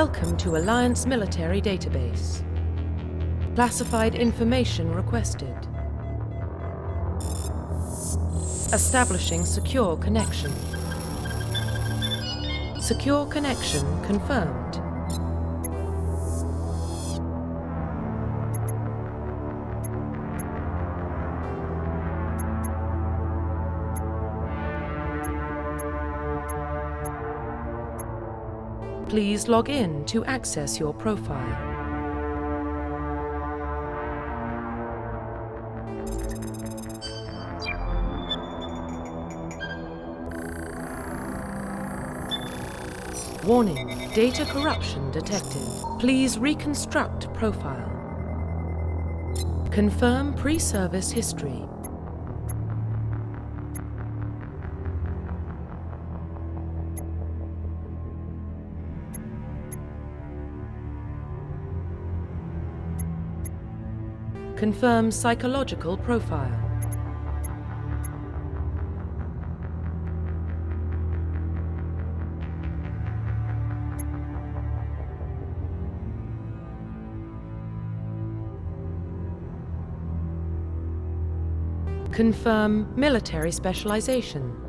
Welcome to Alliance Military Database. Classified information requested. Establishing secure connection. Secure connection confirmed. Please log in to access your profile. Warning, data corruption detected. Please reconstruct profile. Confirm pre-service history. Confirm psychological profile. Confirm military specialization.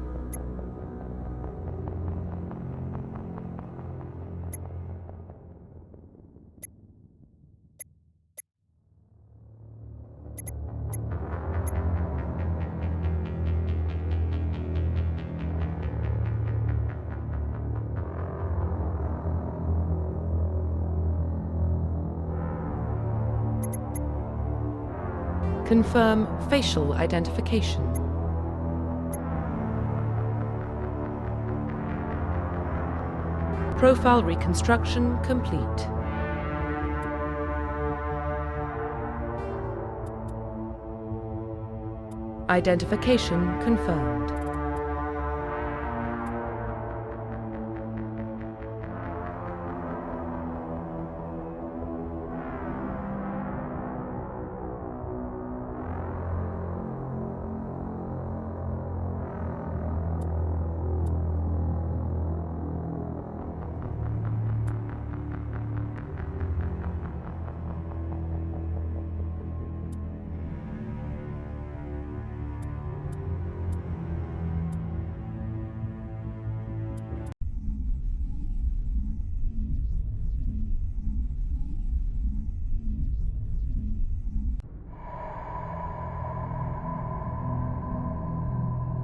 Confirm facial identification. Profile reconstruction complete. Identification confirmed.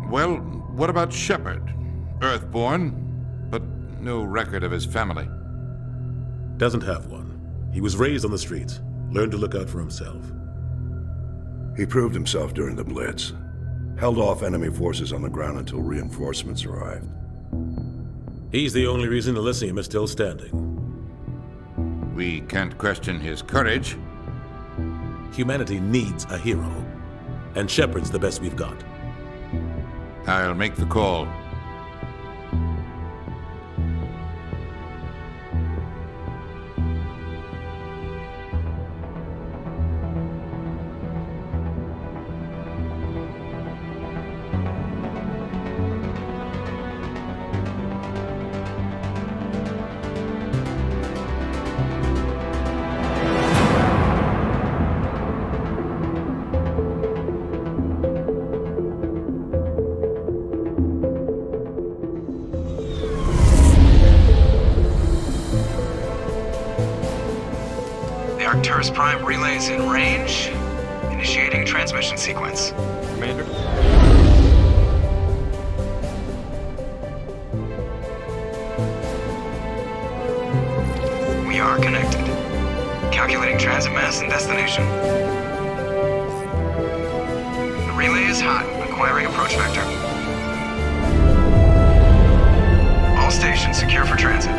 Well, what about Shepard? Earthborn, but no record of his family. Doesn't have one. He was raised on the streets, learned to look out for himself. He proved himself during the Blitz. Held off enemy forces on the ground until reinforcements arrived. He's the only reason Elysium is still standing. We can't question his courage. Humanity needs a hero, and Shepard's the best we've got. I'll make the call. Arcturus Prime relays in range. Initiating transmission sequence. Commander? We are connected. Calculating transit mass and destination. The relay is hot. Acquiring approach vector. All stations secure for transit.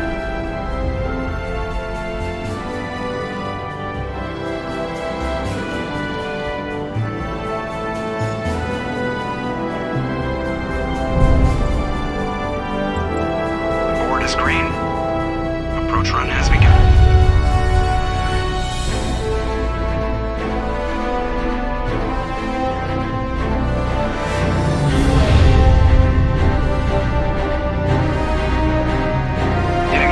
Green. Approach run has begun. Hitting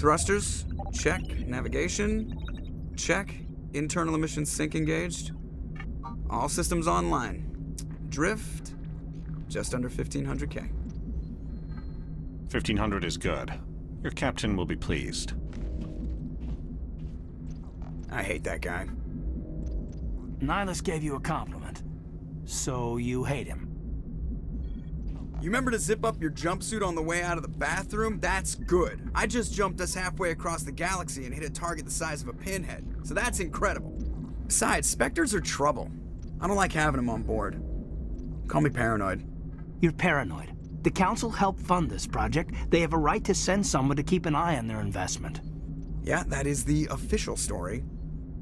Thrusters, check. Navigation, check. Internal emissions sync engaged. All systems online. Drift, just under 1500K. 1500 is good. Your captain will be pleased. I hate that guy. Nihilus gave you a compliment, so you hate him. You remember to zip up your jumpsuit on the way out of the bathroom? That's good. I just jumped us halfway across the galaxy and hit a target the size of a pinhead, so that's incredible. Besides, Spectres are trouble. I don't like having them on board. Call me paranoid. You're paranoid. The Council helped fund this project. They have a right to send someone to keep an eye on their investment. Yeah, that is the official story.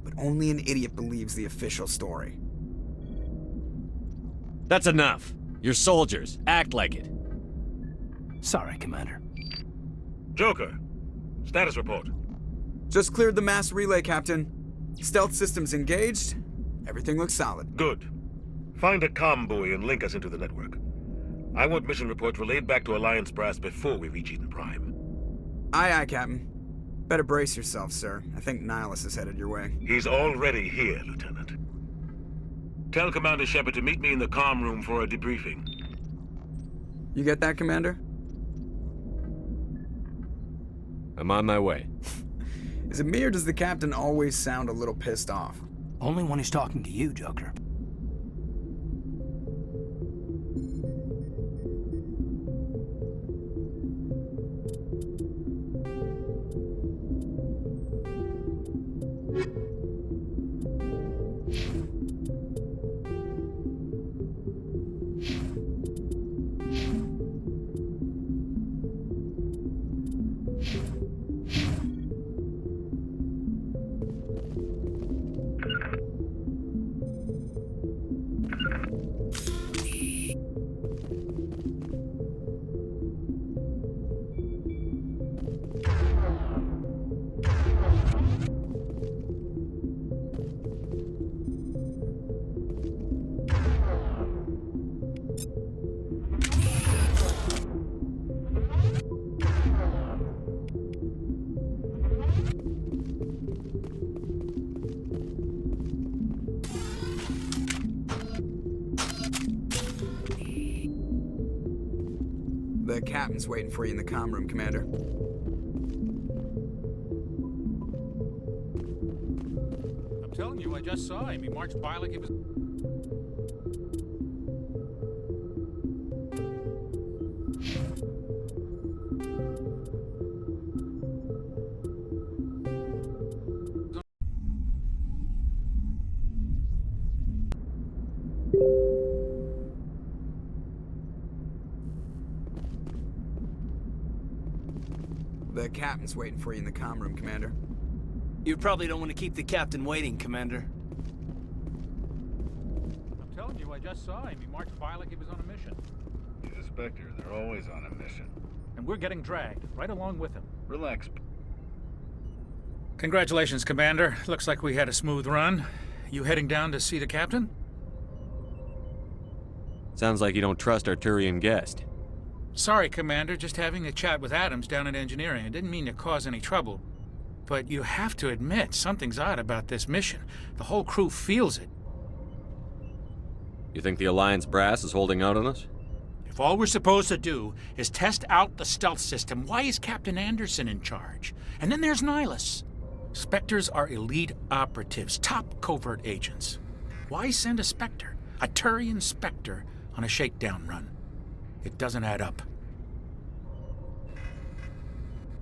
But only an idiot believes the official story. That's enough. You're soldiers. Act like it. Sorry, Commander. Joker, status report. Just cleared the mass relay, Captain. Stealth systems engaged. Everything looks solid. Good. Find a comm buoy and link us into the network. I want mission reports relayed back to Alliance Brass before we reach Eden Prime. Aye, aye, Captain. Better brace yourself, sir. I think Nihilus is headed your way. He's already here, Lieutenant. Tell Commander Shepard to meet me in the comm room for a debriefing. You get that, Commander? I'm on my way. Is it me or does the Captain always sound a little pissed off? Only when he's talking to you, Joker. The Captain's waiting for you in the comm room, Commander. I'm telling you, I just saw him. He marched by like he was... The Captain's waiting for you in the comm room, Commander. You probably don't want to keep the Captain waiting, Commander. I'm telling you, I just saw him. He marched by like he was on a mission. He's a Spectre. They're always on a mission. And we're getting dragged, right along with him. Relax. Congratulations, Commander. Looks like we had a smooth run. You heading down to see the Captain? Sounds like you don't trust our Turian guest. Sorry, Commander. Just having a chat with Adams down at engineering. I didn't mean to cause any trouble. But you have to admit, something's odd about this mission. The whole crew feels it. You think the Alliance brass is holding out on us? If all we're supposed to do is test out the stealth system, why is Captain Anderson in charge? And then there's Nihilus. Spectres are elite operatives, top covert agents. Why send a Spectre, a Turian Spectre, on a shakedown run? It doesn't add up.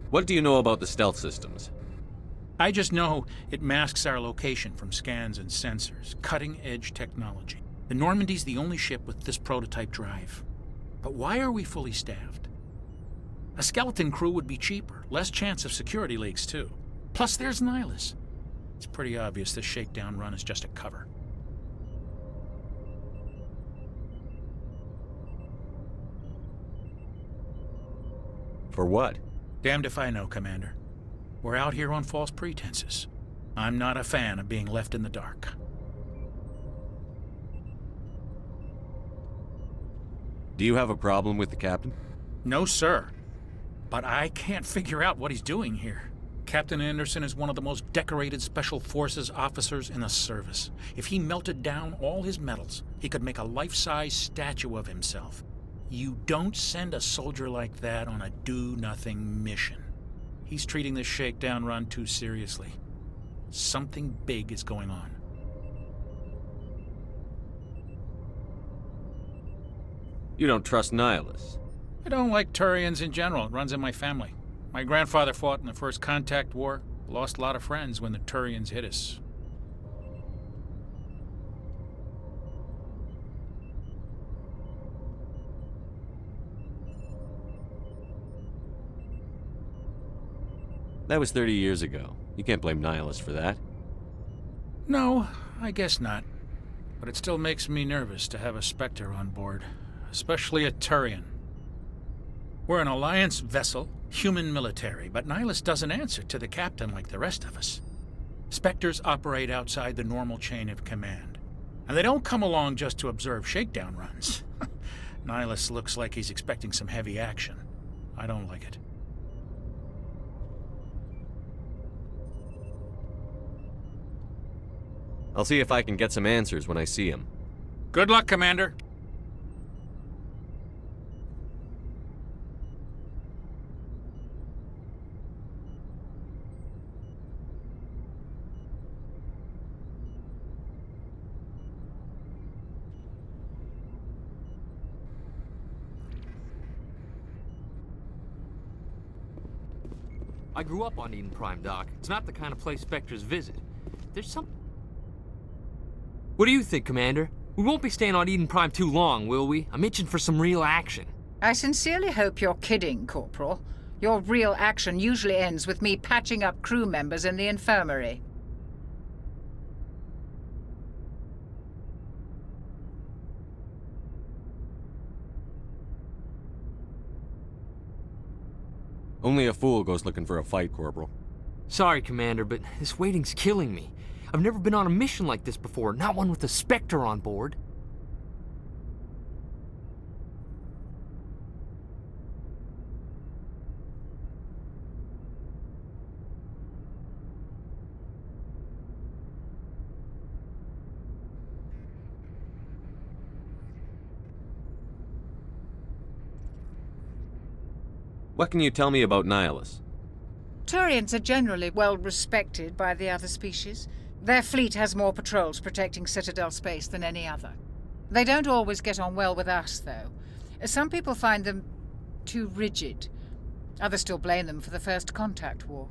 What do you know about the stealth systems? I just know it masks our location from scans and sensors. Cutting-edge technology. The Normandy's the only ship with this prototype drive. But why are we fully staffed? A skeleton crew would be cheaper, less chance of security leaks too. Plus there's Nihilus. It's pretty obvious this shakedown run is just a cover. For what? Damned if I know, Commander. We're out here on false pretenses. I'm not a fan of being left in the dark. Do you have a problem with the Captain? No, sir. but I can't figure out what he's doing here. Captain Anderson is one of the most decorated Special Forces officers in the service. If he melted down all his medals, he could make a life-size statue of himself. You don't send a soldier like that on a do-nothing mission. He's treating this shakedown run too seriously. Something big is going on. You don't trust Nihilus? I don't like Turians in general. It runs in my family. My grandfather fought in the First Contact War. Lost a lot of friends when the Turians hit us. That was 30 years ago. You can't blame Nihilus for that. No, I guess not. But it still makes me nervous to have a Spectre on board. Especially a Turian. We're an Alliance vessel, human military, but Nihilus doesn't answer to the captain like the rest of us. Spectres operate outside the normal chain of command. And they don't come along just to observe shakedown runs. Nihilus looks like he's expecting some heavy action. I don't like it. I'll see if I can get some answers when I see him. Good luck, Commander. I grew up on Eden Prime, Doc. It's not the kind of place Spectres visit. There's some... What do you think, Commander? We won't be staying on Eden Prime too long, will we? I'm itching for some real action. I sincerely hope you're kidding, Corporal. Your real action usually ends with me patching up crew members in the infirmary. Only a fool goes looking for a fight, Corporal. Sorry, Commander, but this waiting's killing me. I've never been on a mission like this before, not one with a Spectre on board. What can you tell me about Nihilus? Turians are generally well respected by the other species. Their fleet has more patrols protecting Citadel space than any other. They don't always get on well with us, though. Some people find them too rigid. Others still blame them for the First Contact War.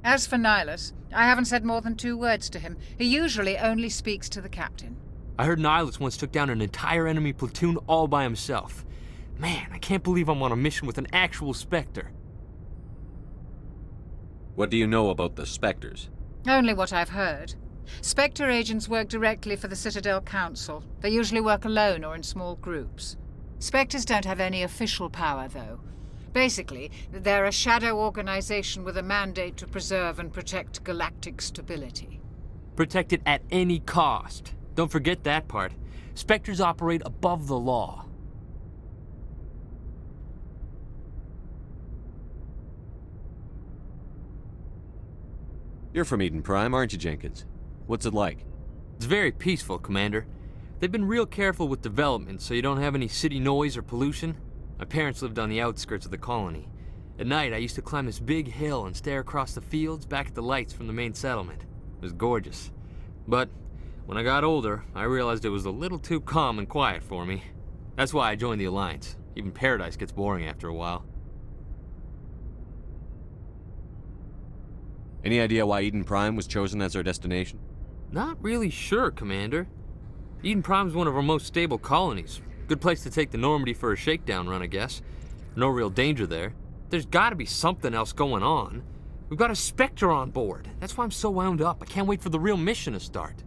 As for Nihilus, I haven't said more than 2 words to him. He usually only speaks to the captain. I heard Nihilus once took down an entire enemy platoon all by himself. Man, I can't believe I'm on a mission with an actual Spectre. What do you know about the Spectres? Only what I've heard. Spectre agents work directly for the Citadel Council. They usually work alone or in small groups. Spectres don't have any official power, though. Basically, they're a shadow organization with a mandate to preserve and protect galactic stability. Protect it at any cost. Don't forget that part. Spectres operate above the law. You're from Eden Prime, aren't you, Jenkins? What's it like? It's very peaceful, Commander. They've been real careful with development, so you don't have any city noise or pollution. My parents lived on the outskirts of the colony. At night, I used to climb this big hill and stare across the fields back at the lights from the main settlement. It was gorgeous. But when I got older, I realized it was a little too calm and quiet for me. That's why I joined the Alliance. Even Paradise gets boring after a while. Any idea why Eden Prime was chosen as our destination? Not really sure, Commander. Eden Prime's one of our most stable colonies. Good place to take the Normandy for a shakedown run, I guess. No real danger there. There's gotta be something else going on. We've got a Spectre on board. That's why I'm so wound up. I can't wait for the real mission to start.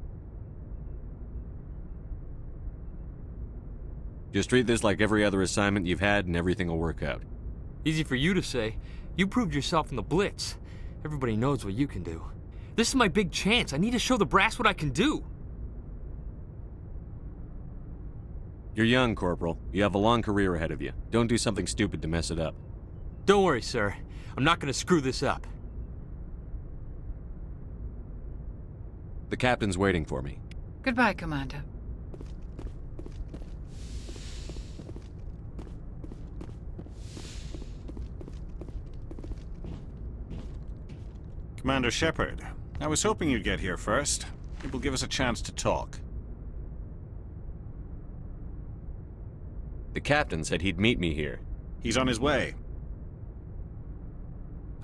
Just treat this like every other assignment you've had and everything will work out. Easy for you to say. You proved yourself in the Blitz. Everybody knows what you can do. This is my big chance. I need to show the brass what I can do. You're young, Corporal. You have a long career ahead of you. Don't do something stupid to mess it up. Don't worry, sir. I'm not gonna screw this up. The captain's waiting for me. Goodbye, Commander. Commander Shepard, I was hoping you'd get here first. It will give us a chance to talk. The captain said he'd meet me here. He's on his way.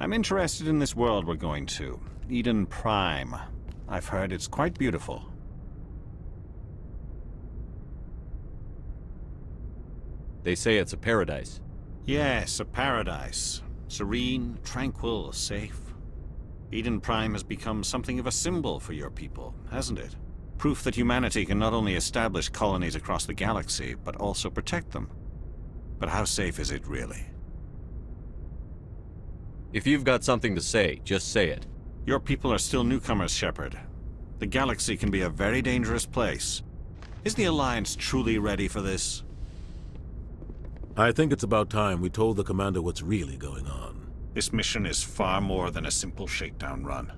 I'm interested in this world we're going to, Eden Prime. I've heard it's quite beautiful. They say it's a paradise. Yes, a paradise. Serene, tranquil, safe. Eden Prime has become something of a symbol for your people, hasn't it? Proof that humanity can not only establish colonies across the galaxy, but also protect them. But how safe is it really? If you've got something to say, just say it. Your people are still newcomers, Shepard. The galaxy can be a very dangerous place. Is the Alliance truly ready for this? I think it's about time we told the Commander what's really going on. This mission is far more than a simple shakedown run.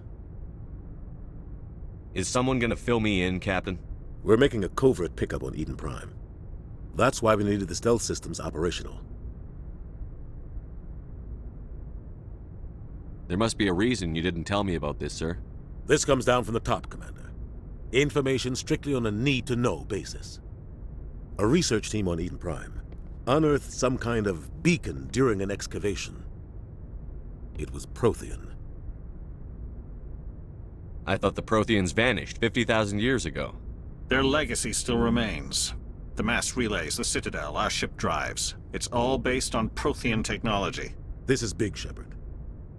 Is someone gonna fill me in, Captain? We're making a covert pickup on Eden Prime. That's why we needed the stealth systems operational. There must be a reason you didn't tell me about this, sir. This comes down from the top, Commander. Information strictly on a need-to-know basis. A research team on Eden Prime unearthed some kind of beacon during an excavation. It was Prothean. I thought the Protheans vanished 50,000 years ago. Their legacy still remains. The mass relays, the Citadel, our ship drives. It's all based on Prothean technology. This is big, Shepard.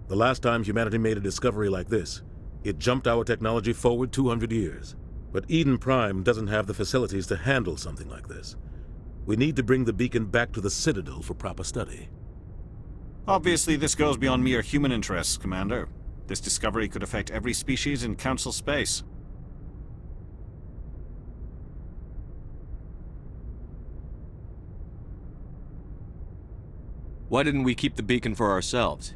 The last time humanity made a discovery like this, it jumped our technology forward 200 years. But Eden Prime doesn't have the facilities to handle something like this. We need to bring the beacon back to the Citadel for proper study. Obviously, this goes beyond mere human interests, Commander. This discovery could affect every species in Council space. Why didn't we keep the beacon for ourselves?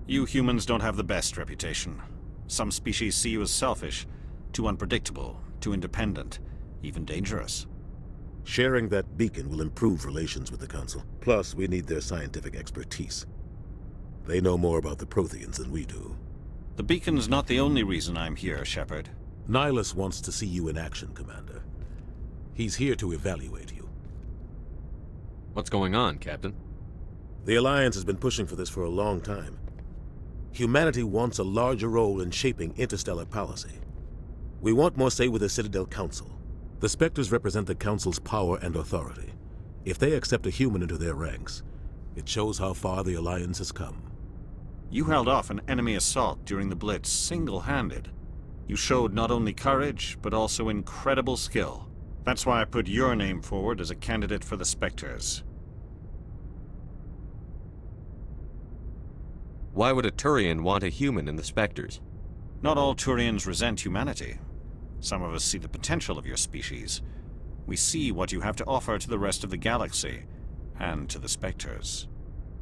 You humans don't have the best reputation. Some species see you as selfish, too unpredictable, too independent, even dangerous. Sharing that beacon will improve relations with the Council. Plus, we need their scientific expertise. They know more about the Protheans than we do. The beacon's not the only reason I'm here, Shepard. Nihilus wants to see you in action, Commander. He's here to evaluate you. What's going on, Captain? The Alliance has been pushing for this for a long time. Humanity wants a larger role in shaping interstellar policy. We want more say with the Citadel Council. The Spectres represent the Council's power and authority. If they accept a human into their ranks, it shows how far the Alliance has come. You held off an enemy assault during the Blitz single-handed. You showed not only courage, but also incredible skill. That's why I put your name forward as a candidate for the Spectres. Why would a Turian want a human in the Spectres? Not all Turians resent humanity. Some of us see the potential of your species. We see what you have to offer to the rest of the galaxy, and to the Spectres.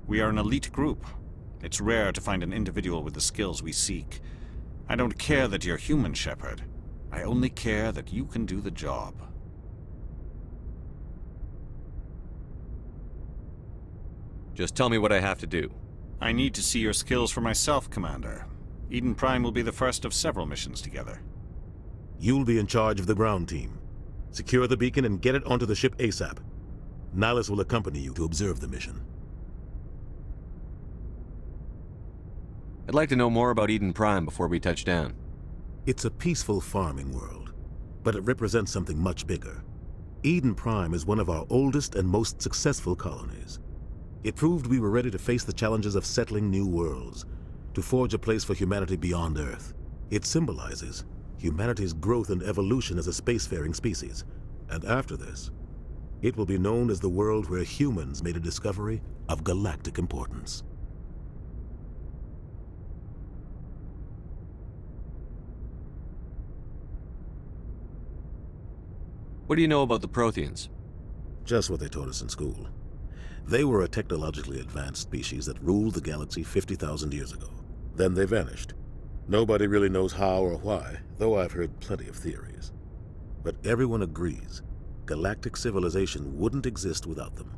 We are an elite group. It's rare to find an individual with the skills we seek. I don't care that you're human, Shepard. I only care that you can do the job. Just tell me what I have to do. I need to see your skills for myself, Commander. Eden Prime will be the first of several missions together. You'll be in charge of the ground team. Secure the beacon and get it onto the ship ASAP. Nihilus will accompany you to observe the mission. I'd like to know more about Eden Prime before we touch down. It's a peaceful farming world, but it represents something much bigger. Eden Prime is one of our oldest and most successful colonies. It proved we were ready to face the challenges of settling new worlds, to forge a place for humanity beyond Earth. It symbolizes humanity's growth and evolution as a spacefaring species. And after this, it will be known as the world where humans made a discovery of galactic importance. What do you know about the Protheans? Just what they taught us in school. They were a technologically advanced species that ruled the galaxy 50,000 years ago. Then they vanished. Nobody really knows how or why, though I've heard plenty of theories. But everyone agrees, galactic civilization wouldn't exist without them.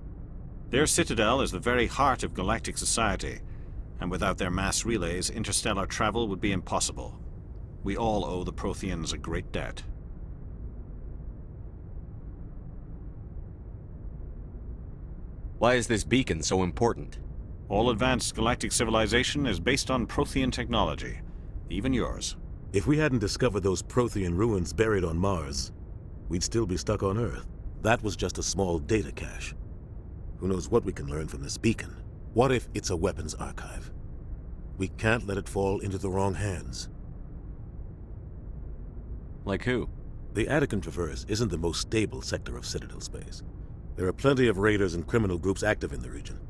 Their citadel is the very heart of galactic society, and without their mass relays, interstellar travel would be impossible. We all owe the Protheans a great debt. Why is this beacon so important? All advanced galactic civilization is based on Prothean technology, even yours. If we hadn't discovered those Prothean ruins buried on Mars, we'd still be stuck on Earth. That was just a small data cache. Who knows what we can learn from this beacon? What if it's a weapons archive? We can't let it fall into the wrong hands. Like who? The Attican Traverse isn't the most stable sector of Citadel space. There are plenty of raiders and criminal groups active in the region.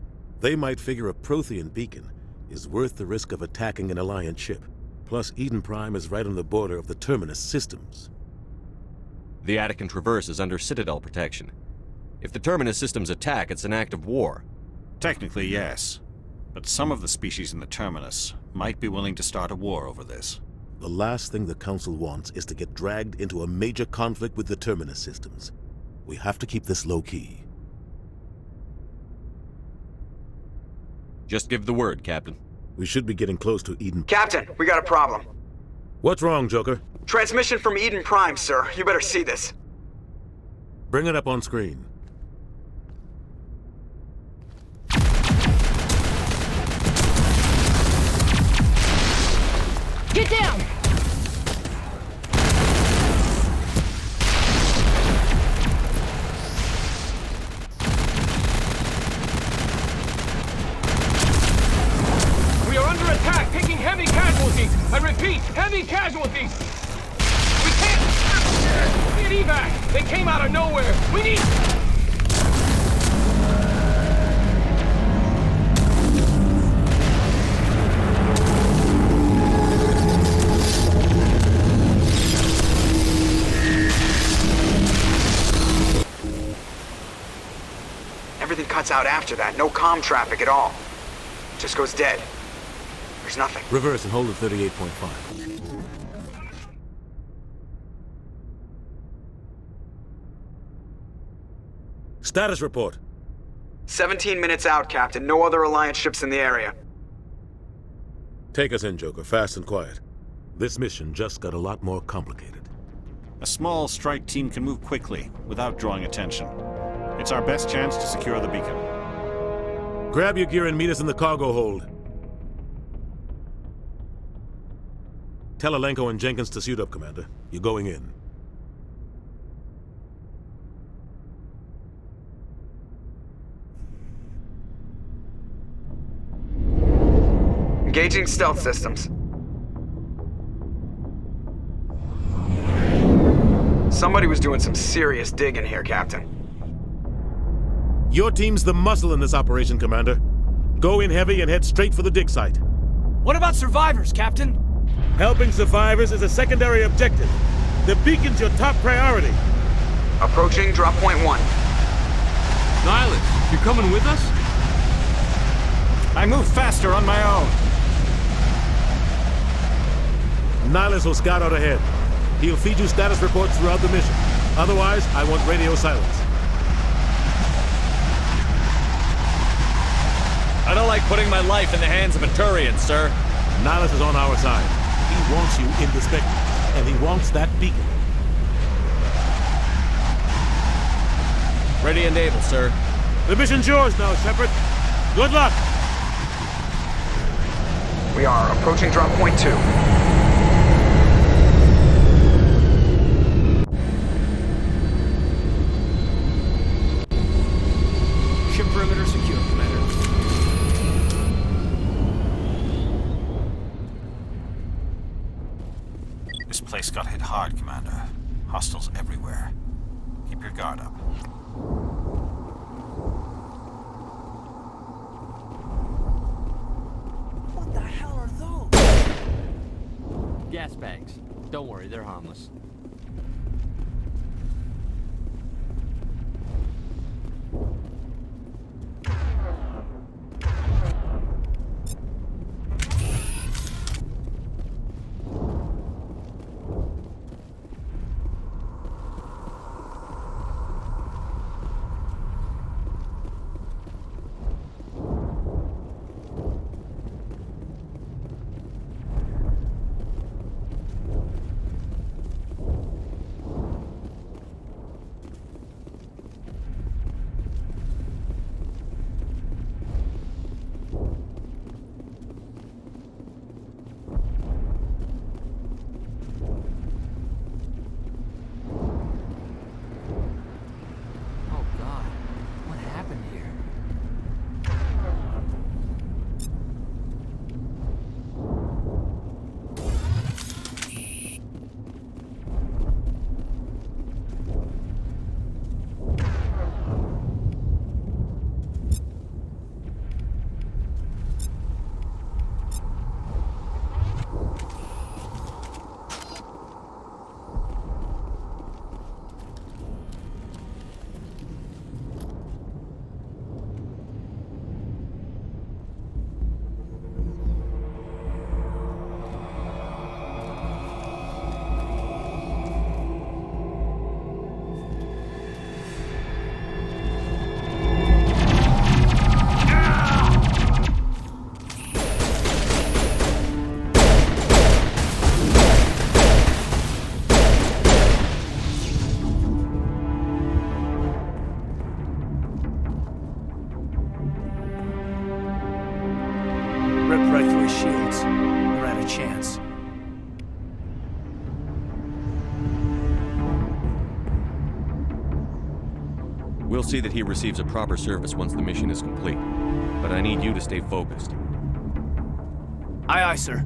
They might figure a Prothean beacon is worth the risk of attacking an Alliance ship. Plus, Eden Prime is right on the border of the Terminus systems. The Attican Traverse is under Citadel protection. If the Terminus systems attack, it's an act of war. Technically, yes. But some of the species in the Terminus might be willing to start a war over this. The last thing the Council wants is to get dragged into a major conflict with the Terminus systems. We have to keep this low-key. Just give the word, Captain. We should be getting close to Eden. Captain, we got a problem. What's wrong, Joker? Transmission from Eden Prime, sir. You better see this. Bring it up on screen. Get down! We are under attack, taking heavy casualties. I repeat, heavy casualties. We can't... We need evac. They came out of nowhere. We need... Everything cuts out after that. No comm traffic at all. Just goes dead. There's nothing. Reverse and hold at 38.5. Status report. 17 minutes out, Captain. No other Alliance ships in the area. Take us in, Joker, fast and quiet. This mission just got a lot more complicated. A small strike team can move quickly, without drawing attention. It's our best chance to secure the beacon. Grab your gear and meet us in the cargo hold. Tell Alenko and Jenkins to suit up, Commander. You're going in. Engaging stealth systems. Somebody was doing some serious digging here, Captain. Your team's the muscle in this operation, Commander. Go in heavy and head straight for the dig site. What about survivors, Captain? Helping survivors is a secondary objective. The beacon's your top priority. Approaching drop point 1. Nihilus, you coming with us? I move faster on my own. Nihilus will scout out ahead. He'll feed you status reports throughout the mission. Otherwise, I want radio silence. I don't like putting my life in the hands of a Turian, sir. Nihilus is on our side. He wants you in the Spectre, and he wants that beacon. Ready and able, sir. The mission's yours now, Shepard. Good luck! We are approaching drop point 2. Ship perimeter secure, Commander. This place got hit hard, Commander. Hostiles everywhere. Keep your guard up. What the hell are those? Gas bags. Don't worry, they're harmless. We'll see that he receives a proper service once the mission is complete. But I need you to stay focused. Aye, aye, sir.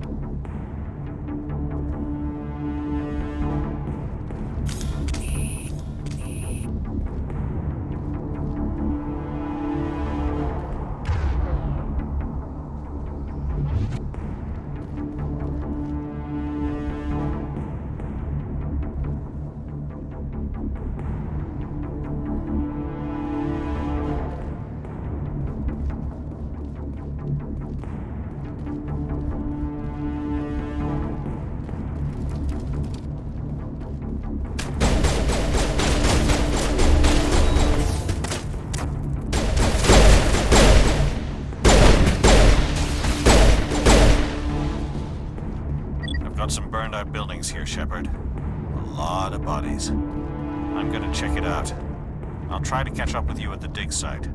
Some burned out buildings here, Shepard. A lot of bodies. I'm gonna check it out. I'll try to catch up with you at the dig site.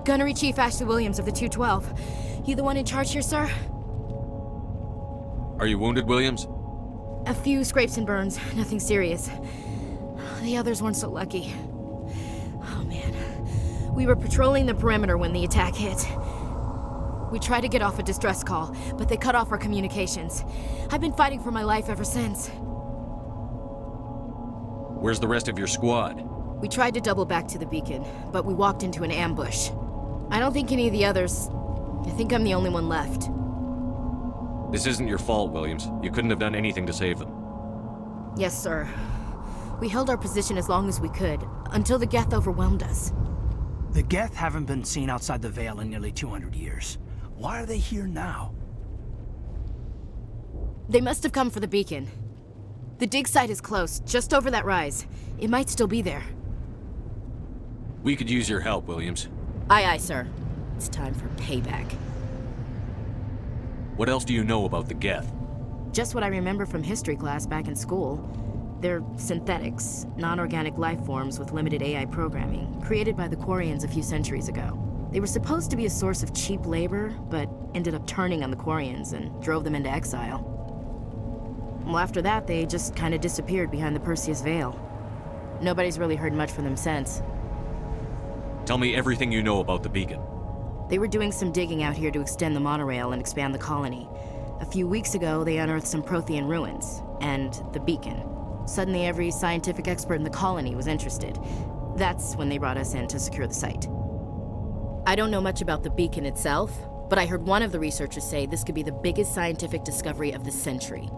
Gunnery Chief Ashley Williams of the 212. You the one in charge here, sir? Are you wounded, Williams? A few scrapes and burns, nothing serious. The others weren't so lucky. Oh man. We were patrolling the perimeter when the attack hit. We tried to get off a distress call, but they cut off our communications. I've been fighting for my life ever since. Where's the rest of your squad? We tried to double back to the beacon, but we walked into an ambush. I don't think any of the others... I think I'm the only one left. This isn't your fault, Williams. You couldn't have done anything to save them. Yes, sir. We held our position as long as we could, until the Geth overwhelmed us. The Geth haven't been seen outside the Veil in nearly 200 years. Why are they here now? They must have come for the beacon. The dig site is close, just over that rise. It might still be there. We could use your help, Williams. Aye, aye, sir. It's time for payback. What else do you know about the Geth? Just what I remember from history class back in school. They're synthetics, non-organic life forms with limited AI programming, created by the Quarians a few centuries ago. They were supposed to be a source of cheap labor, but ended up turning on the Quarians and drove them into exile. Well, after that, they just kind of disappeared behind the Perseus Veil. Nobody's really heard much from them since. Tell me everything you know about the beacon. They were doing some digging out here to extend the monorail and expand the colony. A few weeks ago, they unearthed some Prothean ruins, and the beacon. Suddenly, every scientific expert in the colony was interested. That's when they brought us in to secure the site. I don't know much about the beacon itself, but I heard one of the researchers say this could be the biggest scientific discovery of the century.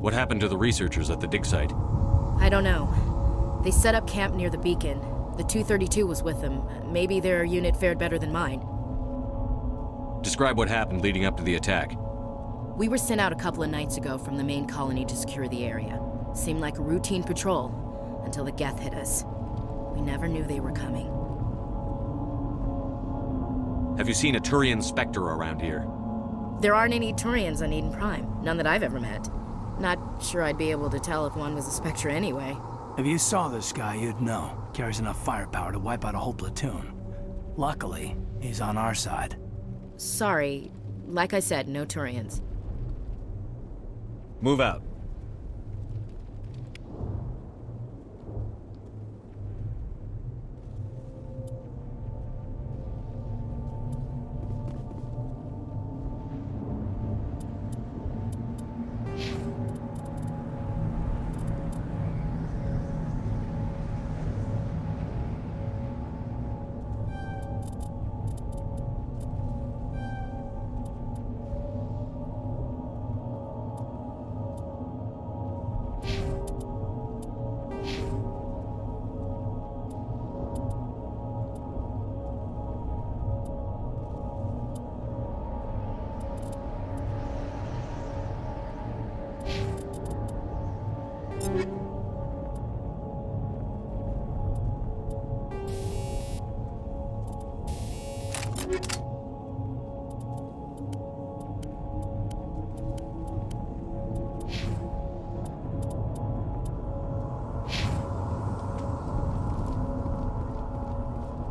What happened to the researchers at the dig site? I don't know. They set up camp near the beacon. The 232 was with them. Maybe their unit fared better than mine. Describe what happened leading up to the attack. We were sent out a couple of nights ago from the main colony to secure the area. Seemed like a routine patrol, until the Geth hit us. We never knew they were coming. Have you seen a Turian Spectre around here? There aren't any Turians on Eden Prime. None that I've ever met. Not sure I'd be able to tell if one was a Spectre anyway. If you saw this guy, you'd know. Carries enough firepower to wipe out a whole platoon. Luckily, he's on our side. Sorry. Like I said, no Turians. Move out.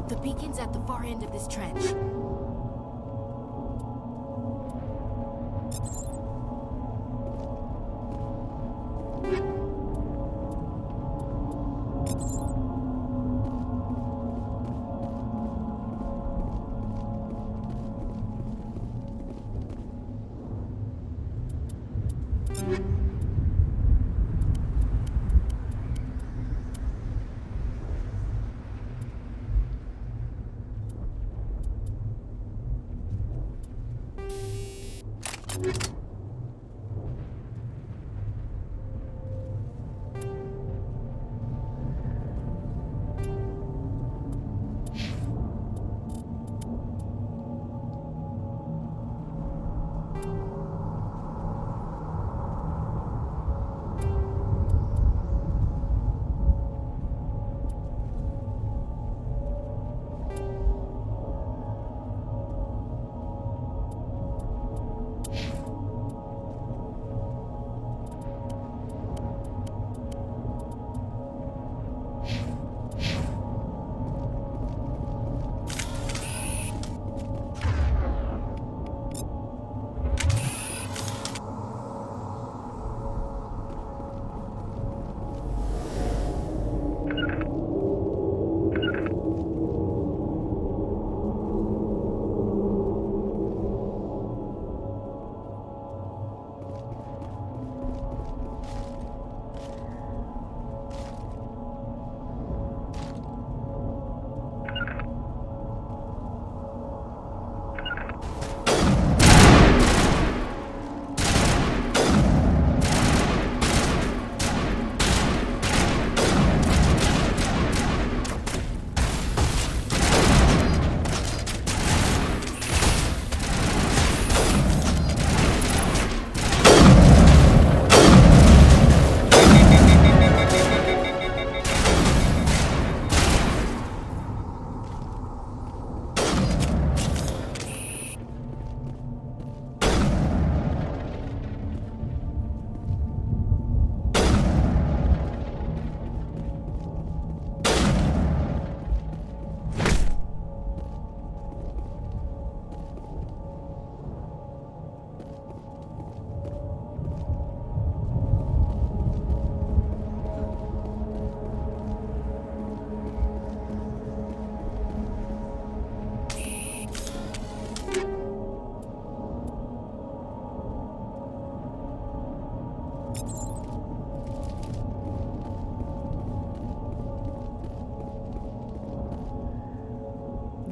The beacon's at the far end of this trench.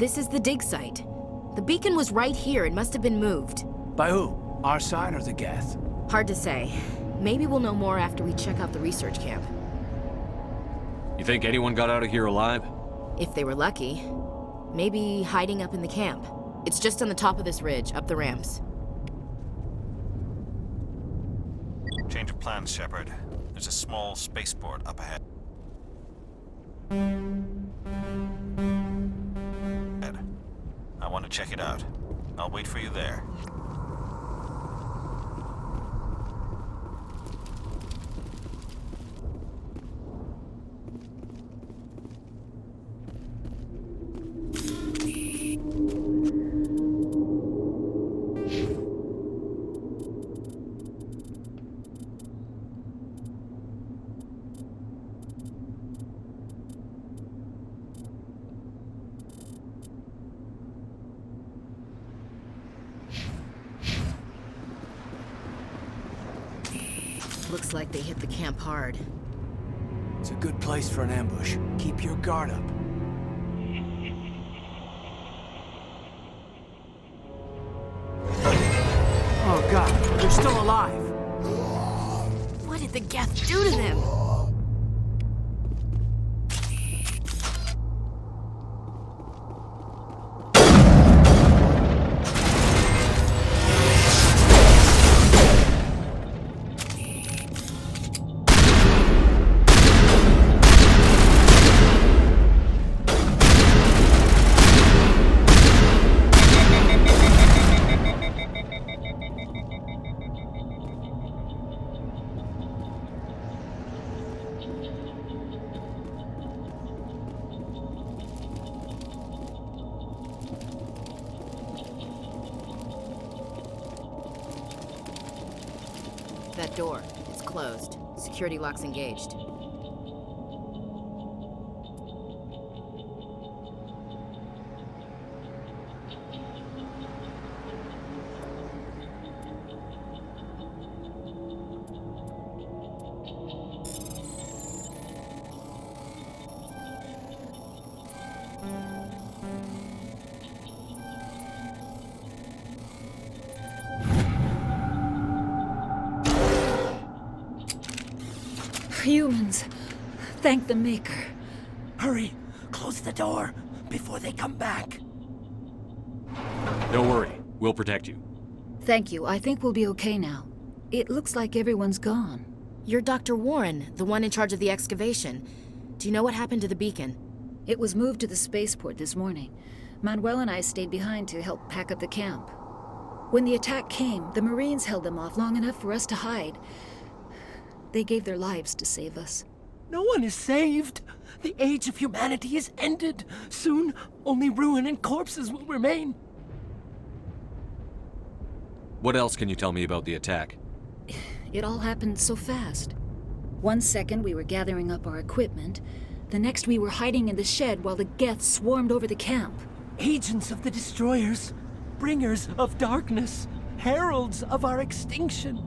This is the dig site. The beacon was right here. It must have been moved. By who? Our side or the Geth? Hard to say. Maybe we'll know more after we check out the research camp. You think anyone got out of here alive? If they were lucky. Maybe hiding up in the camp. It's just on the top of this ridge, up the ramps. Change of plans, Shepard. There's a small spaceport up ahead. I want to check it out. I'll wait for you there. Looks like they hit the camp hard. It's a good place for an ambush. Keep your guard up. Oh god, they're still alive! What did the Geth do to them? That door, it's closed. Security lock's engaged. Humans. Thank the Maker. Hurry! Close the door before they come back. Don't worry. We'll protect you. Thank you. I think we'll be okay now. It looks like everyone's gone. You're Dr. Warren, the one in charge of the excavation. Do you know what happened to the beacon? It was moved to the spaceport this morning. Manuel and I stayed behind to help pack up the camp. When the attack came, the Marines held them off long enough for us to hide. They gave their lives to save us. No one is saved. The age of humanity is ended. Soon, only ruin and corpses will remain. What else can you tell me about the attack? It all happened so fast. 1 second we were gathering up our equipment. The next we were hiding in the shed while the Geth swarmed over the camp. Agents of the Destroyers. Bringers of darkness. Heralds of our extinction.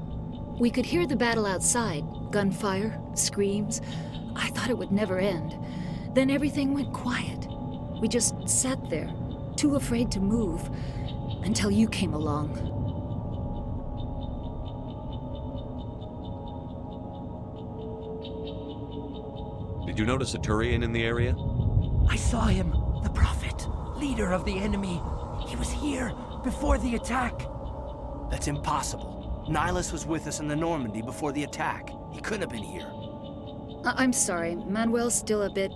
We could hear the battle outside. Gunfire, screams. I thought it would never end. Then everything went quiet. We just sat there, too afraid to move, until you came along. Did you notice a Turian in the area? I saw him, the Prophet, leader of the enemy. He was here before the attack. That's impossible. Nihilus was with us in the Normandy before the attack. He couldn't have been here. I'm sorry. Manuel's still a bit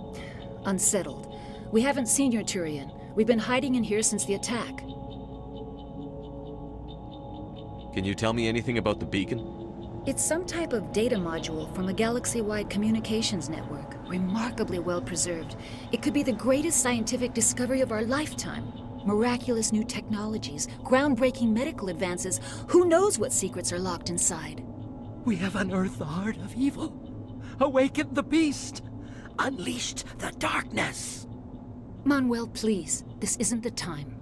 unsettled. We haven't seen your Turian. We've been hiding in here since the attack. Can you tell me anything about the beacon? It's some type of data module from a galaxy-wide communications network. Remarkably well preserved. It could be the greatest scientific discovery of our lifetime. Miraculous new technologies, groundbreaking medical advances. Who knows what secrets are locked inside? We have unearthed the heart of evil, awakened the beast, unleashed the darkness. Manuel, please. This isn't the time.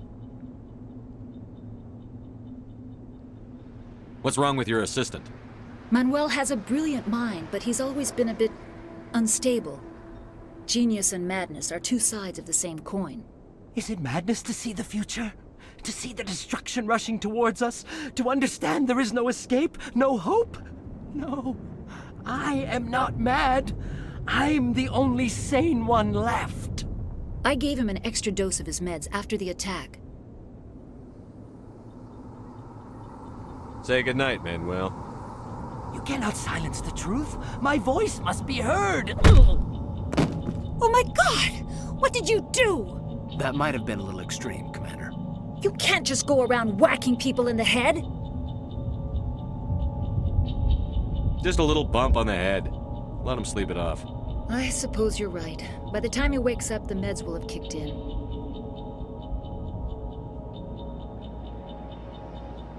What's wrong with your assistant? Manuel has a brilliant mind, but he's always been a bit... unstable. Genius and madness are two sides of the same coin. Is it madness to see the future? To see the destruction rushing towards us? To understand there is no escape? No hope? No. I am not mad. I'm the only sane one left. I gave him an extra dose of his meds after the attack. Say goodnight, Manuel. You cannot silence the truth. My voice must be heard. Oh my God! What did you do? That might have been a little extreme, Commander. You can't just go around whacking people in the head. Just a little bump on the head. Let him sleep it off. I suppose you're right. By the time he wakes up, the meds will have kicked in.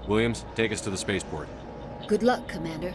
Williams, take us to the spaceport. Good luck, Commander.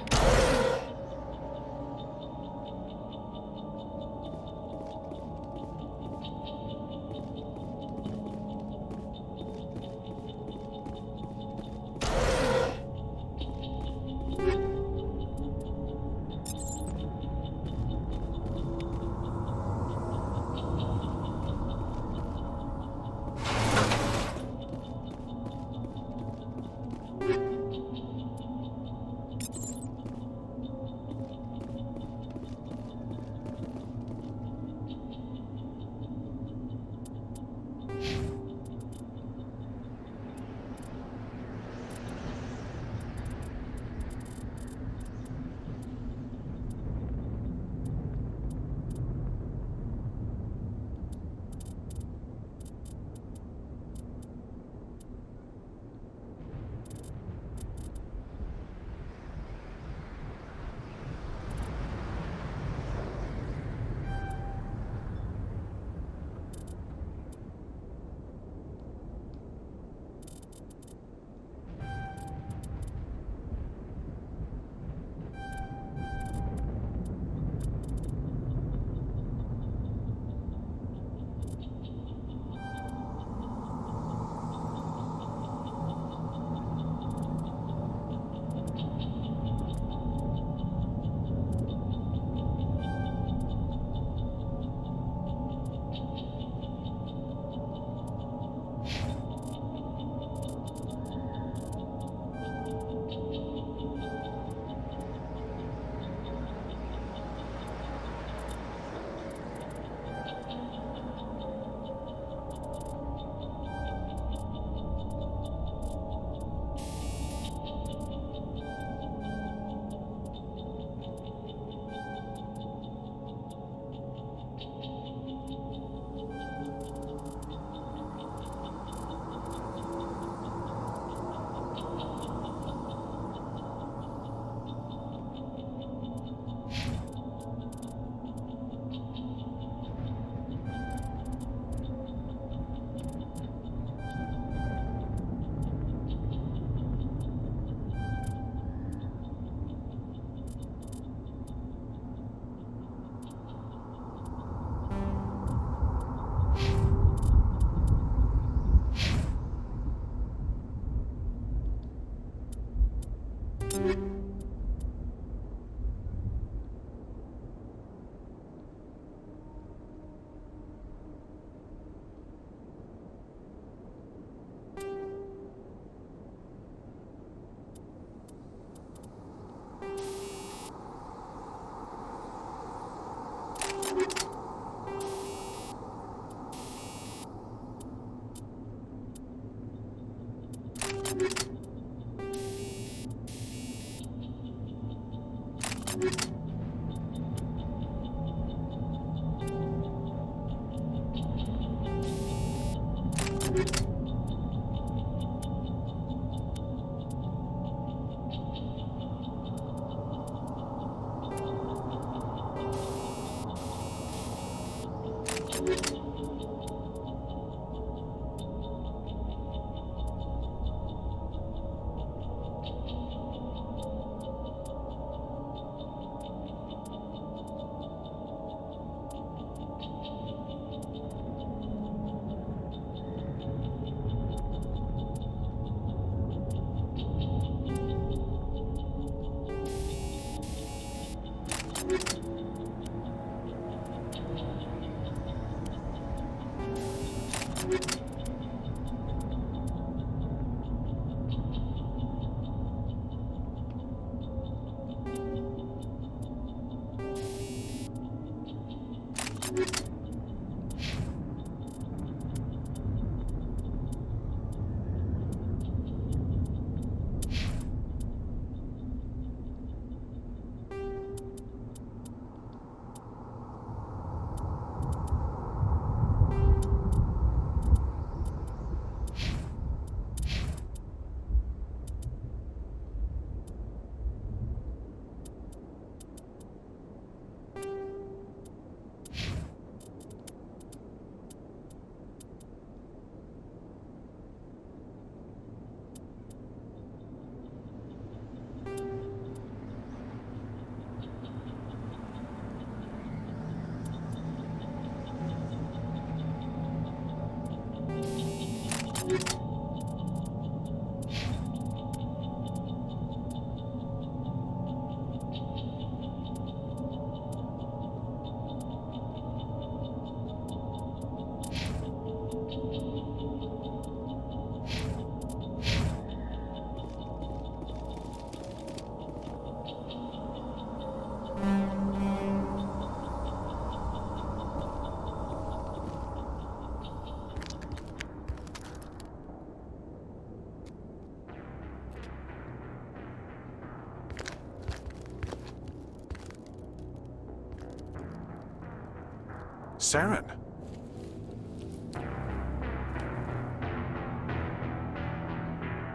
Saren.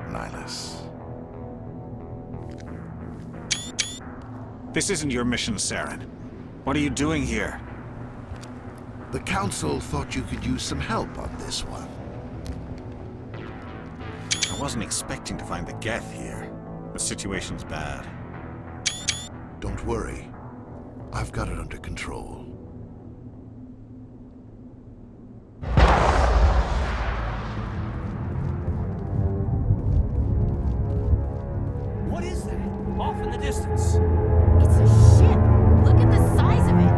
Nihilus. This isn't your mission, Saren. What are you doing here? The Council thought you could use some help on this one. I wasn't expecting to find the Geth here. The situation's bad. Don't worry. I've got it under control. What is that? Off in the distance. It's a ship. Look at the size of it.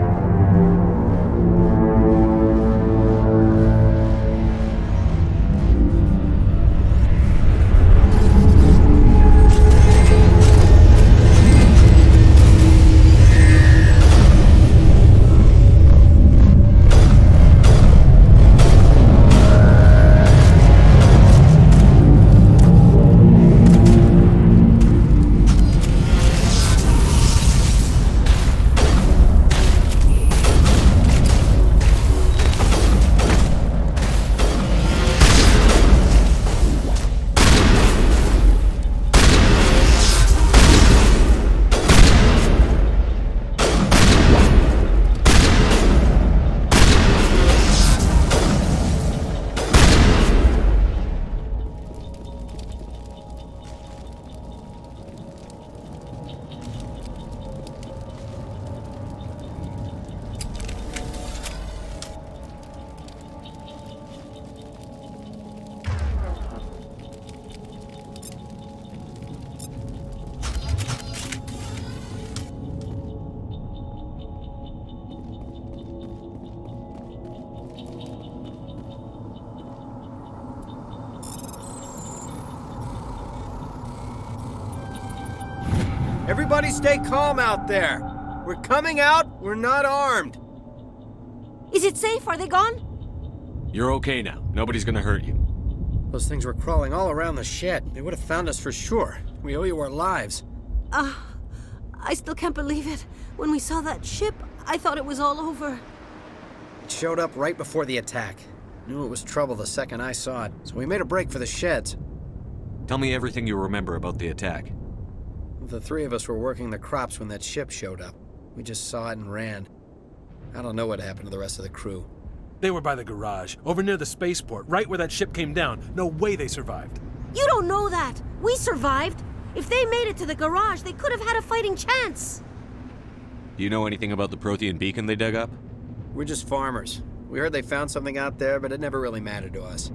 Everybody stay calm out there. We're coming out, we're not armed. Is it safe? Are they gone? You're okay now. Nobody's gonna hurt you. Those things were crawling all around the shed. They would have found us for sure. We owe you our lives. I still can't believe it. When we saw that ship, I thought it was all over. It showed up right before the attack. Knew it was trouble the second I saw it, so we made a break for the sheds. Tell me everything you remember about the attack. The three of us were working the crops when that ship showed up. We just saw it and ran. I don't know what happened to the rest of the crew. They were by the garage, over near the spaceport, right where that ship came down. No way they survived. You don't know that. We survived. If they made it to the garage, they could have had a fighting chance. Do you know anything about the Prothean beacon they dug up? We're just farmers. We heard they found something out there, but it never really mattered to us.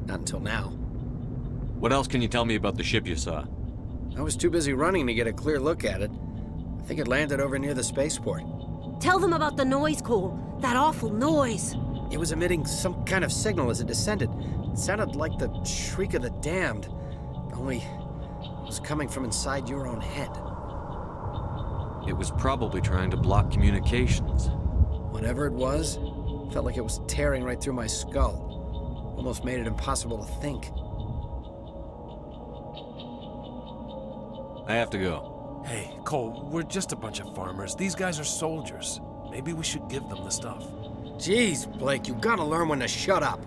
Not until now. What else can you tell me about the ship you saw? I was too busy running to get a clear look at it. I think it landed over near the spaceport. Tell them about the noise, Cole. That awful noise. It was emitting some kind of signal as it descended. It sounded like the shriek of the damned. Only it was coming from inside your own head. It was probably trying to block communications. Whatever it was, felt like it was tearing right through my skull. Almost made it impossible to think. I have to go. Hey, Cole, we're just a bunch of farmers. These guys are soldiers. Maybe we should give them the stuff. Jeez, Blake, you gotta learn when to shut up.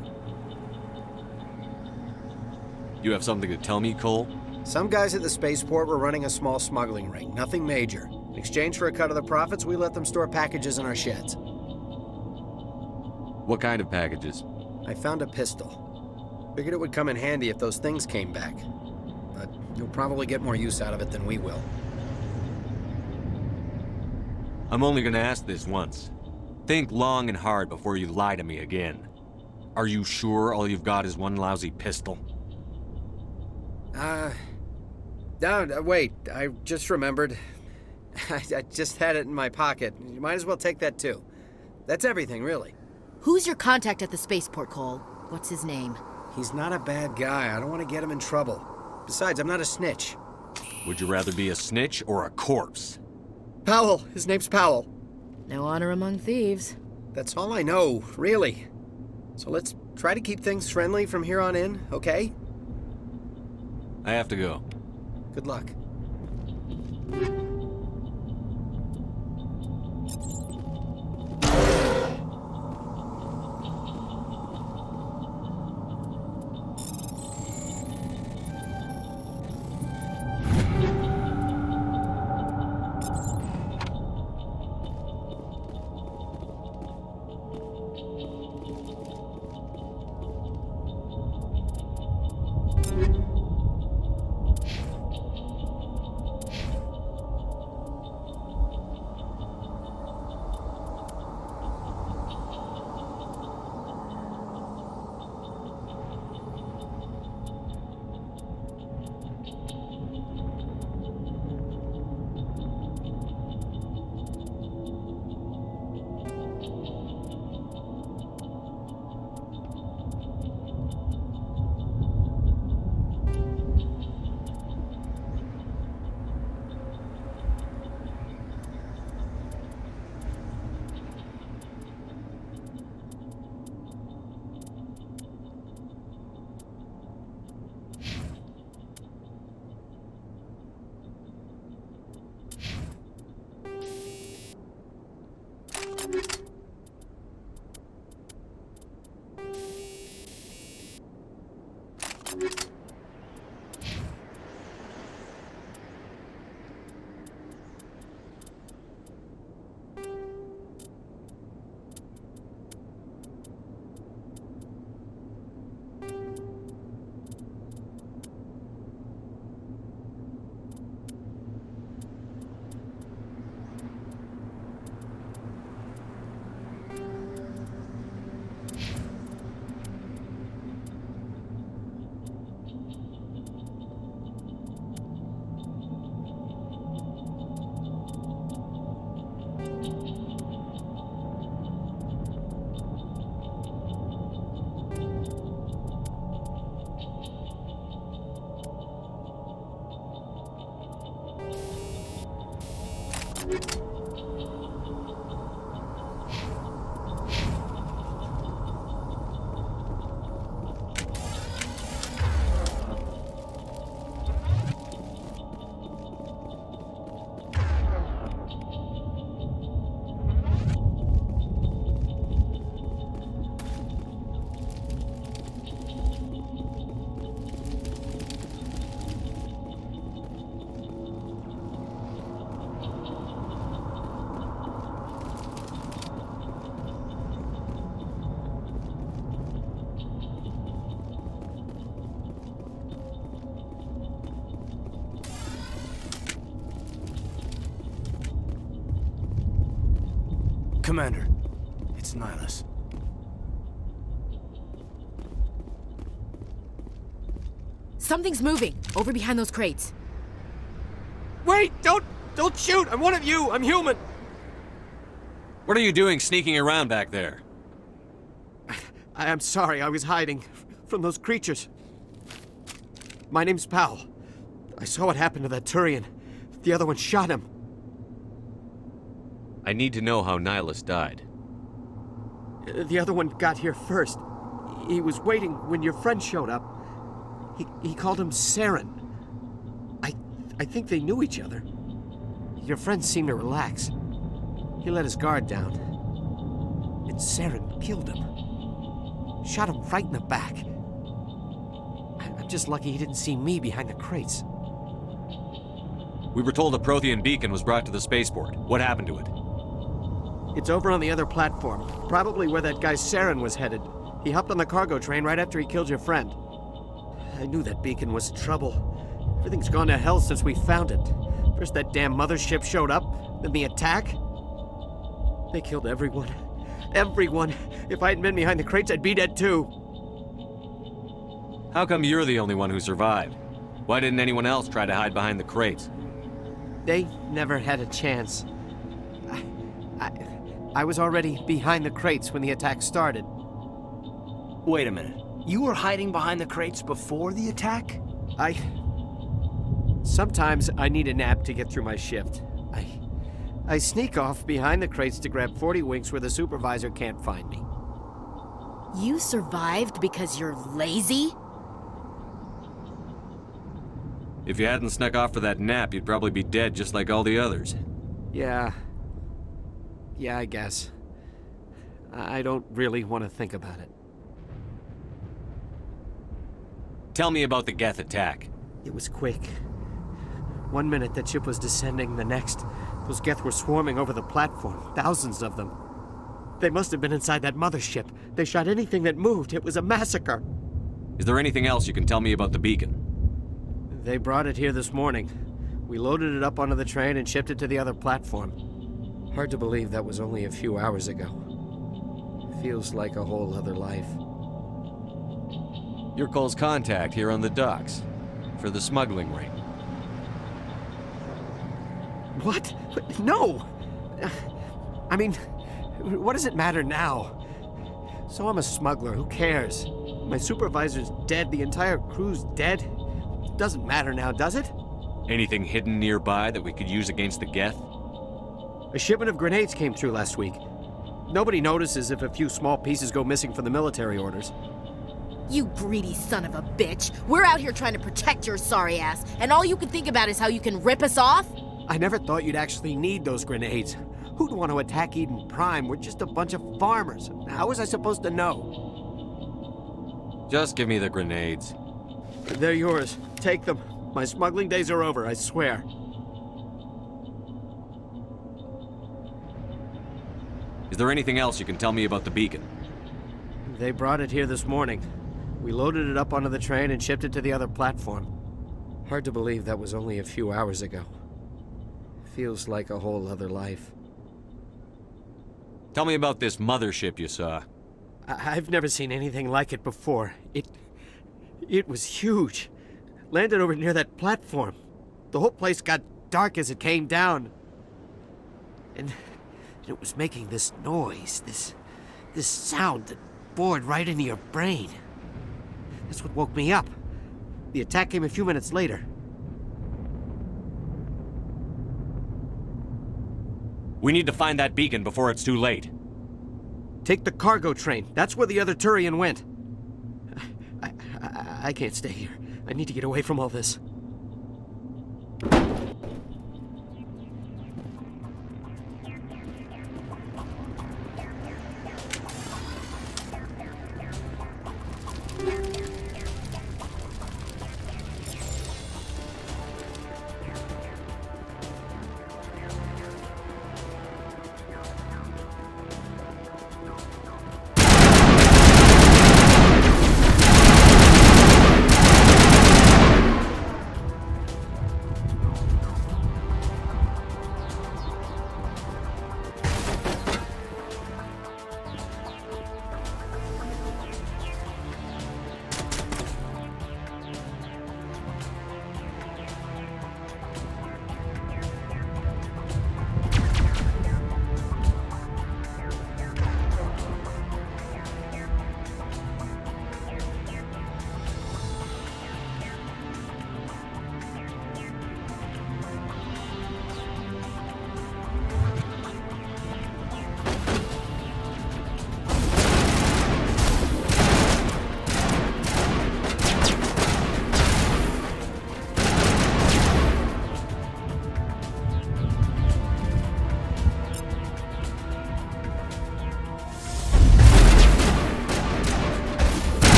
You have something to tell me, Cole? Some guys at the spaceport were running a small smuggling ring, nothing major. In exchange for a cut of the profits, we let them store packages in our sheds. What kind of packages? I found a pistol. Figured it would come in handy if those things came back. But you'll probably get more use out of it than we will. I'm only gonna ask this once. Think long and hard before you lie to me again. Are you sure all you've got is one lousy pistol? Wait, I just remembered. I just had it in my pocket. You might as well take that too. That's everything, really. Who's your contact at the spaceport, Cole? What's his name? He's not a bad guy. I don't want to get him in trouble. Besides, I'm not a snitch. Would you rather be a snitch or a corpse? Powell. His name's Powell. No honor among thieves. That's all I know, really. So let's try to keep things friendly from here on in, okay? I have to go. Good luck. Commander, it's Nihilus. Something's moving, over behind those crates. Wait! Don't shoot! I'm one of you! I'm human! What are you doing sneaking around back there? I'm sorry, I was hiding from those creatures. My name's Powell. I saw what happened to that Turian. The other one shot him. I need to know how Nihilus died. The other one got here first. He was waiting when your friend showed up. He called him Saren. I think they knew each other. Your friend seemed to relax. He let his guard down. And Saren killed him. Shot him right in the back. I'm just lucky he didn't see me behind the crates. We were told a Prothean beacon was brought to the spaceport. What happened to it? It's over on the other platform. Probably where that guy Saren was headed. He hopped on the cargo train right after he killed your friend. I knew that beacon was trouble. Everything's gone to hell since we found it. First that damn mothership showed up, then the attack. They killed everyone. Everyone. If I hadn't been behind the crates, I'd be dead too. How come you're the only one who survived? Why didn't anyone else try to hide behind the crates? They never had a chance. I was already behind the crates when the attack started. Wait a minute. You were hiding behind the crates before the attack? Sometimes I need a nap to get through my shift. I sneak off behind the crates to grab 40 winks where the supervisor can't find me. You survived because you're lazy? If you hadn't snuck off for that nap, you'd probably be dead just like all the others. Yeah, I guess. I don't really want to think about it. Tell me about the Geth attack. It was quick. 1 minute that ship was descending, the next, those Geth were swarming over the platform, thousands of them. They must have been inside that mothership. They shot anything that moved. It was a massacre. Is there anything else you can tell me about the beacon? They brought it here this morning. We loaded it up onto the train and shipped it to the other platform. Hard to believe that was only a few hours ago. Feels like a whole other life. You're Cole's contact here on the docks. For the smuggling ring. What? No! I mean, what does it matter now? So I'm a smuggler, who cares? My supervisor's dead, the entire crew's dead. It doesn't matter now, does it? Anything hidden nearby that we could use against the Geth? A shipment of grenades came through last week. Nobody notices if a few small pieces go missing from the military orders. You greedy son of a bitch. We're out here trying to protect your sorry ass, and all you can think about is how you can rip us off? I never thought you'd actually need those grenades. Who'd want to attack Eden Prime? We're just a bunch of farmers. How was I supposed to know? Just give me the grenades. They're yours. Take them. My smuggling days are over, I swear. Is there anything else you can tell me about the beacon? They brought it here this morning. We loaded it up onto the train and shipped it to the other platform. Hard to believe that was only a few hours ago. Feels like a whole other life. Tell me about this mothership you saw. I've never seen anything like it before. It was huge. Landed over near that platform. The whole place got dark as it came down. And it was making this noise, this sound that bored right into your brain. That's what woke me up. The attack came a few minutes later. We need to find that beacon before it's too late. Take the cargo train. That's where the other Turian went. I can't stay here. I need to get away from all this.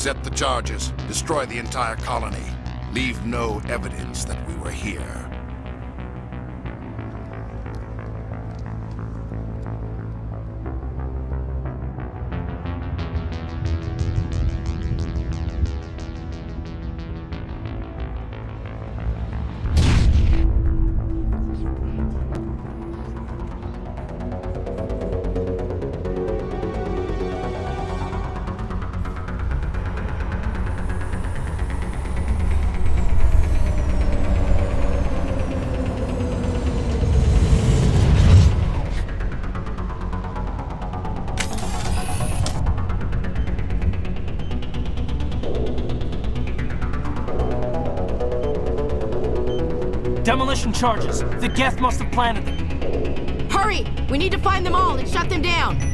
Set the charges. Destroy the entire colony. Leave no evidence that we were here. Demolition charges. The Geth must have planted them. Hurry! We need to find them all and shut them down!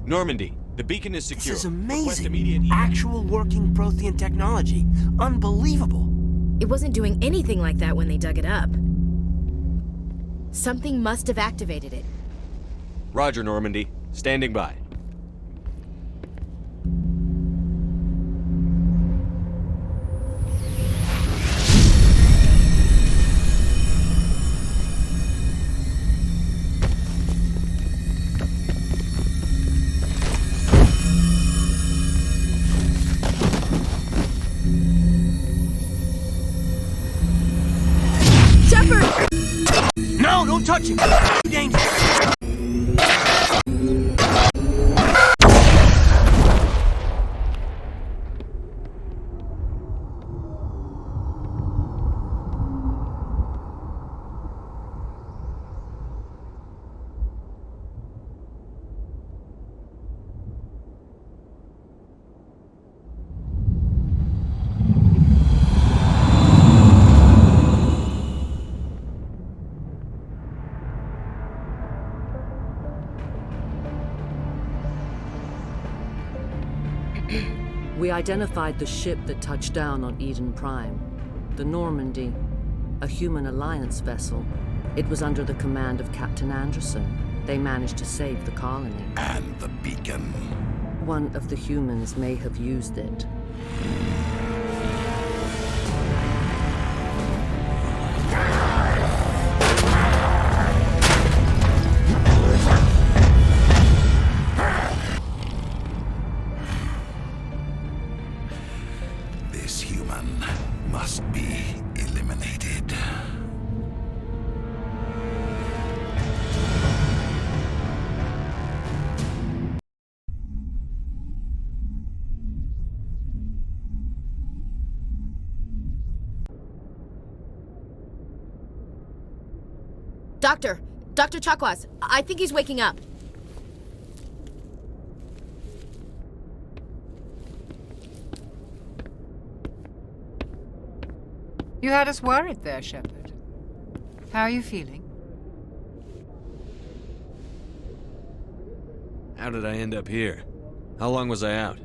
Normandy, the beacon is secure. This is Request amazing. immediate Actual working Prothean technology. Unbelievable. It wasn't doing anything like that when they dug it up. Something must have activated it. Roger, Normandy. Standing by. Shepard! No, don't touch him! Too dangerous! We identified the ship that touched down on Eden Prime. The Normandy, a human alliance vessel. It was under the command of Captain Anderson. They managed to save the colony. And the beacon. One of the humans may have used it. This human must be eliminated. Dr. Chakwas, I think he's waking up. You had us worried there, Shepard. How are you feeling? How did I end up here? How long was I out?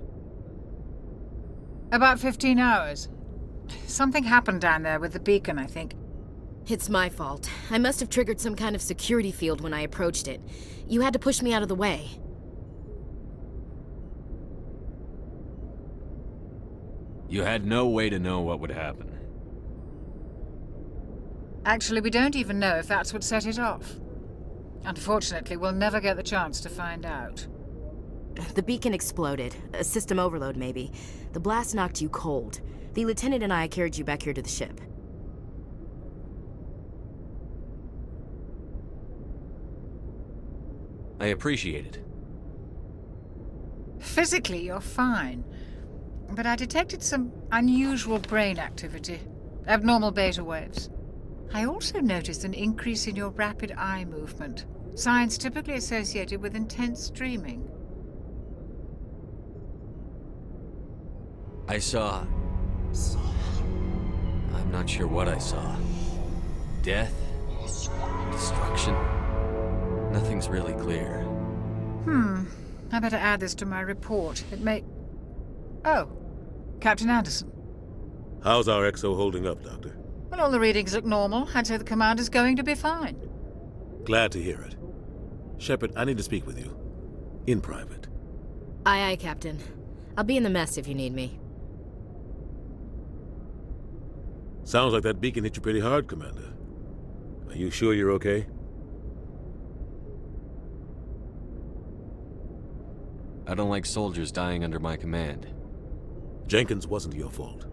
About 15 hours. Something happened down there with the beacon, I think. It's my fault. I must have triggered some kind of security field when I approached it. You had to push me out of the way. You had no way to know what would happen. Actually, we don't even know if that's what set it off. Unfortunately, we'll never get the chance to find out. The beacon exploded. A system overload, maybe. The blast knocked you cold. The lieutenant and I carried you back here to the ship. I appreciate it. Physically, you're fine. But I detected some unusual brain activity. Abnormal beta waves. I also noticed an increase in your rapid eye movement. Signs typically associated with intense dreaming. I saw... I'm not sure what I saw. Death? Destruction? Nothing's really clear. I better add this to my report. It may... Oh, Captain Anderson. How's our XO holding up, Doctor? Well, all the readings look normal. I'd say the commander's going to be fine. Glad to hear it. Shepard, I need to speak with you. In private. Aye, Captain. I'll be in the mess if you need me. Sounds like that beacon hit you pretty hard, Commander. Are you sure you're okay? I don't like soldiers dying under my command. Jenkins wasn't your fault.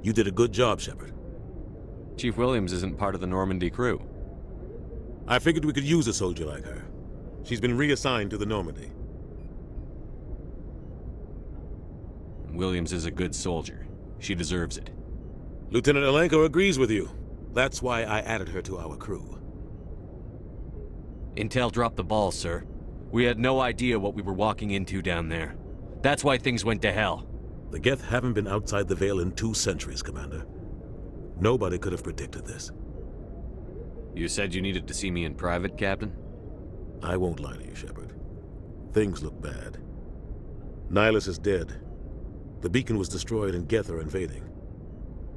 You did a good job, Shepard. Chief Williams isn't part of the Normandy crew. I figured we could use a soldier like her. She's been reassigned to the Normandy. Williams is a good soldier. She deserves it. Lieutenant Alenko agrees with you. That's why I added her to our crew. Intel dropped the ball, sir. We had no idea what we were walking into down there. That's why things went to hell. The Geth haven't been outside the Veil in 2 centuries, Commander. Nobody could have predicted this. You said you needed to see me in private, Captain? I won't lie to you, Shepard. Things look bad. Nihilus is dead. The beacon was destroyed and Geth are invading.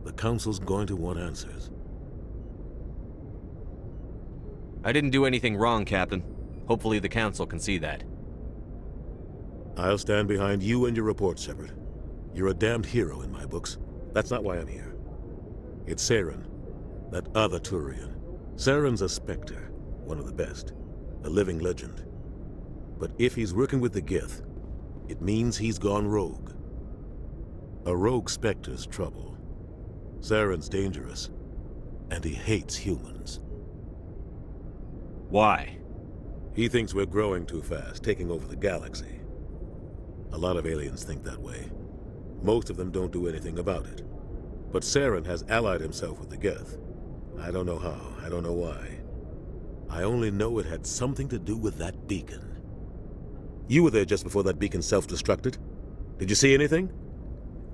The Council's going to want answers. I didn't do anything wrong, Captain. Hopefully the Council can see that. I'll stand behind you and your report, Shepard. You're a damned hero in my books. That's not why I'm here. It's Saren, that other Turian. Saren's a Spectre, one of the best, a living legend. But if he's working with the Geth, it means he's gone rogue. A rogue Spectre's trouble. Saren's dangerous, and he hates humans. Why? He thinks we're growing too fast, taking over the galaxy. A lot of aliens think that way. Most of them don't do anything about it. But Saren has allied himself with the Geth. I don't know how, I don't know why. I only know it had something to do with that beacon. You were there just before that beacon self-destructed. Did you see anything?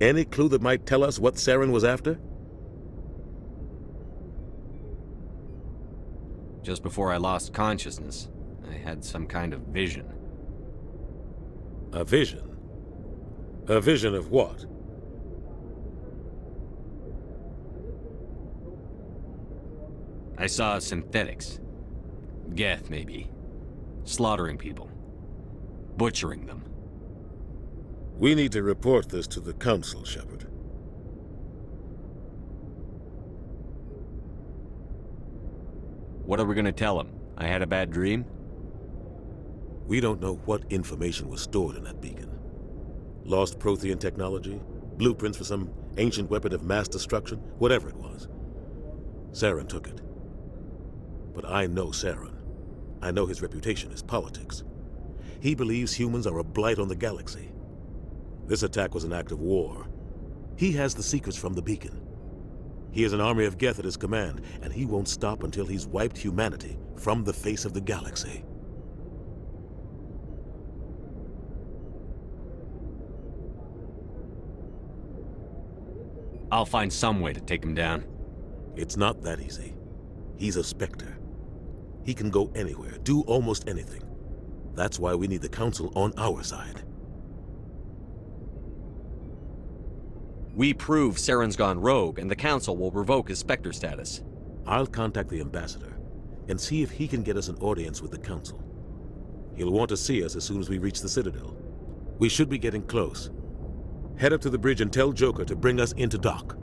Any clue that might tell us what Saren was after? Just before I lost consciousness, I had some kind of vision. A vision? A vision of what? I saw synthetics. Geth, maybe. Slaughtering people. Butchering them. We need to report this to the Council, Shepard. What are we gonna tell him? I had a bad dream? We don't know what information was stored in that beacon. Lost Prothean technology? Blueprints for some ancient weapon of mass destruction? Whatever it was. Saren took it. But I know Saren. I know his reputation is politics. He believes humans are a blight on the galaxy. This attack was an act of war. He has the secrets from the beacon. He has an army of Geth at his command, and he won't stop until he's wiped humanity from the face of the galaxy. I'll find some way to take him down. It's not that easy. He's a Spectre. He can go anywhere, do almost anything. That's why we need the Council on our side. We prove Saren's gone rogue, and the Council will revoke his Spectre status. I'll contact the Ambassador and see if he can get us an audience with the Council. He'll want to see us as soon as we reach the Citadel. We should be getting close. Head up to the bridge and tell Joker to bring us into dock.